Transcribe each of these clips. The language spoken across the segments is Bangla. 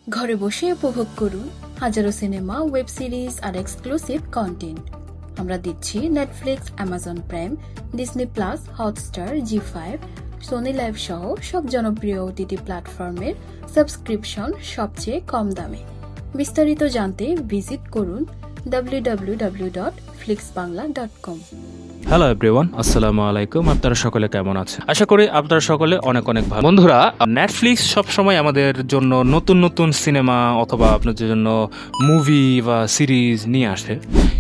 ঘরে বসে উপভোগ করুন হাজারো সিনেমা, ওয়েব সিরিজ আর এক্সক্লুসিভ কন্টেন্ট। আমরা দিচ্ছি Netflix, Amazon Prime, Disney plus, Hotstar, জি5, সোনি লাইভ সহ সব জনপ্রিয় ওটিটি প্ল্যাটফর্মের সাবস্ক্রিপশন সবচেয়ে কম দামে। বিস্তারিত জানতে ভিজিট করুন www.flixbangla.com। হ্যালো এভরিওয়ান, আসসালামু আলাইকুম। আপনারা সকলে কেমন আছেন? আশা করি আপনারা সকলে অনেক অনেক ভালো। বন্ধুরা, নেটফ্লিক্স সবসময় আমাদের জন্য নতুন নতুন সিনেমা অথবা আপনাদের জন্য মুভি বা সিরিজ নিয়ে আসে,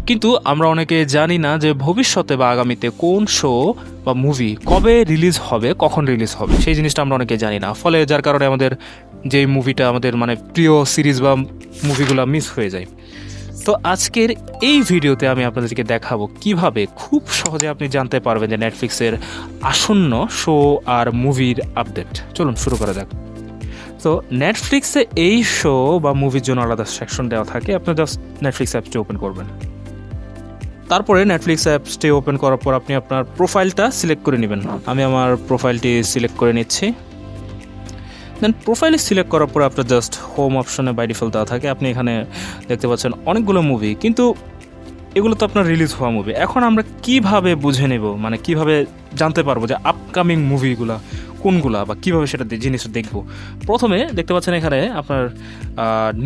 কিন্তু আমরা অনেকে জানি না যে ভবিষ্যতে বা আগামীতে কোন শো বা মুভি কবে রিলিজ হবে, কখন রিলিজ হবে, সেই জিনিসটা আমরা অনেকে জানি না। ফলে যার কারণে আমাদের যে মুভিটা, আমাদের প্রিয় সিরিজ বা মুভিগুলো মিস হয়ে যায়। তো আজকের এই ভিডিওতে আমি আপনাদেরকে দেখাবো কিভাবে খুব সহজে আপনি জানতে পারবেন যে নেটফ্লিক্সের আসন্ন শো আর মুভির আপডেট। চলুন শুরু করা যাক। তো নেটফ্লিক্সে এই শো বা মুভির জন্য আলাদা সেকশন দেওয়া থাকে। আপনি জাস্ট নেটফ্লিক্স অ্যাপসটি ওপেন করবেন। তারপরে নেটফ্লিক্স অ্যাপসটি ওপেন করার পর আপনি আপনার প্রোফাইলটা সিলেক্ট করে নেবেন। আমি আমার প্রোফাইলটি সিলেক্ট করে নিচ্ছি। দেন প্রোফাইলে সিলেক্ট করার পর আপনার জাস্ট হোম অপশনে বাই ডিফল্ট দেওয়া থাকে। আপনি এখানে দেখতে পাচ্ছেন অনেকগুলো মুভি, কিন্তু এগুলো তো আপনার রিলিজ হওয়া মুভি। এখন আমরা কিভাবে বুঝে নেব, কিভাবে জানতে পারবো যে আপকামিং মুভিগুলা কোনগুলা বা কীভাবে সেটা জিনিসটা দেখবো? প্রথমে দেখতে পাচ্ছেন এখানে আপনার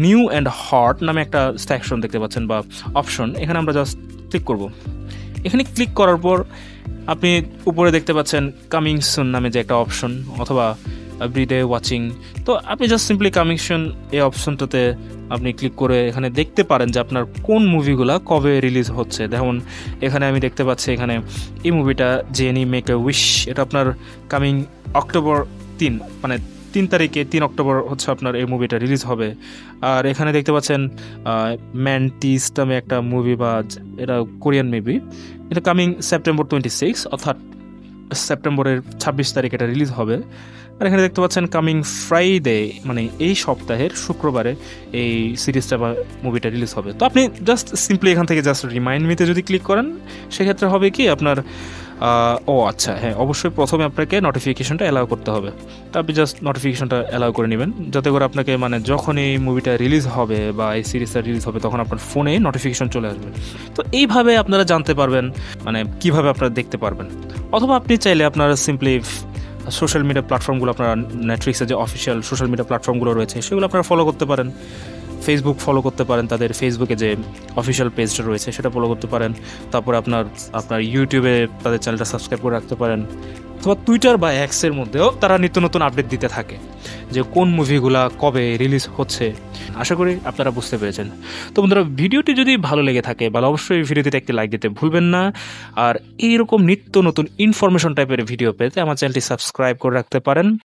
নিউ অ্যান্ড হট নামে একটা সেকশন দেখতে পাচ্ছেন বা অপশন। এখানে আমরা জাস্ট ক্লিক করব। এখানে ক্লিক করার পর আপনি উপরে দেখতে পাচ্ছেন কামিং সুন নামে যে একটা অপশন, অথবা এভরিডে ওয়াচিং। তো আপনি জাস্ট সিম্পলি কামিং সুন এই অপশনটাতে আপনি ক্লিক করে এখানে দেখতে পারেন যে আপনার কোন মুভিগুলা কবে রিলিজ হচ্ছে। যেমন এখানে আমি দেখতে পাচ্ছি এখানে এই মুভিটা জেনি মেক এ উইশ, এটা আপনার কামিং অক্টোবর 3, 3 তারিখে 3 অক্টোবর হচ্ছে আপনার এই মুভিটা রিলিজ হবে। আর এখানে দেখতে পাচ্ছেন ম্যান্টিস নামে একটা মুভি, বা এটা কোরিয়ান মুভি, এটা কামিং সেপ্টেম্বর 26, অর্থাৎ সেপ্টেম্বরের 26 তারিখ এটা রিলিজ হবে। আর এখানে দেখতে পাচ্ছেন কামিং ফ্রাইডে, এই সপ্তাহের শুক্রবারে এই সিরিজটা বা মুভিটা রিলিজ হবে। তো আপনি জাস্ট সিম্পলি এখান থেকে জাস্ট রিমাইন্ড মিতে যদি ক্লিক করেন, সেক্ষেত্রে হবে কি আপনার আচ্ছা হ্যাঁ, অবশ্যই প্রথমে আপনাকে নোটিফিকেশনটা অ্যালাউ করতে হবে। তো আপনি জাস্ট নোটিফিকেশনটা অ্যালাউ করে নেবেন, যাতে করে আপনাকে যখন এই মুভিটা রিলিজ হবে বা এই সিরিজটা রিলিজ হবে, তখন আপনার ফোনে নোটিফিকেশন চলে আসবে। তো এইভাবে আপনারা জানতে পারবেন কিভাবে আপনারা দেখতে পারবেন। অথবা আপনি চাইলে আপনারা সিম্পলি সোশ্যাল মিডিয়া প্ল্যাটফর্মগুলো, আপনারা নেটফ্লিক্সের যে অফিসিয়াল সোশ্যাল মিডিয়া প্ল্যাটফর্মগুলো রয়েছে সেগুলো আপনারা ফলো করতে পারেন। ফেসবুক ফলো করতে পারেন, তাদের ফেসবুকে যে অফিসিয়াল পেজটা রয়েছে সেটা ফলো করতে পারেন। তারপরে আপনার ইউটিউবে তাদের চ্যানেলটা সাবস্ক্রাইব করে রাখতে পারেন। অথবা টুইটার বা এক্সের মধ্যেও তারা নিত্য নতুন আপডেট দিতে থাকে যে কোন মুভিগুলা কবে রিলিজ হচ্ছে। আশা করি আপনারা বুঝতে পেরেছেন। তো বন্ধুরা, ভিডিওটি যদি ভালো লেগে থাকে তাহলে অবশ্যই ভিডিওটিতে একটি লাইক দিতে ভুলবেন না। আর এইরকম নিত্য নতুন ইনফরমেশন টাইপের ভিডিও পেতে আমার চ্যানেলটি সাবস্ক্রাইব করে রাখতে পারেন।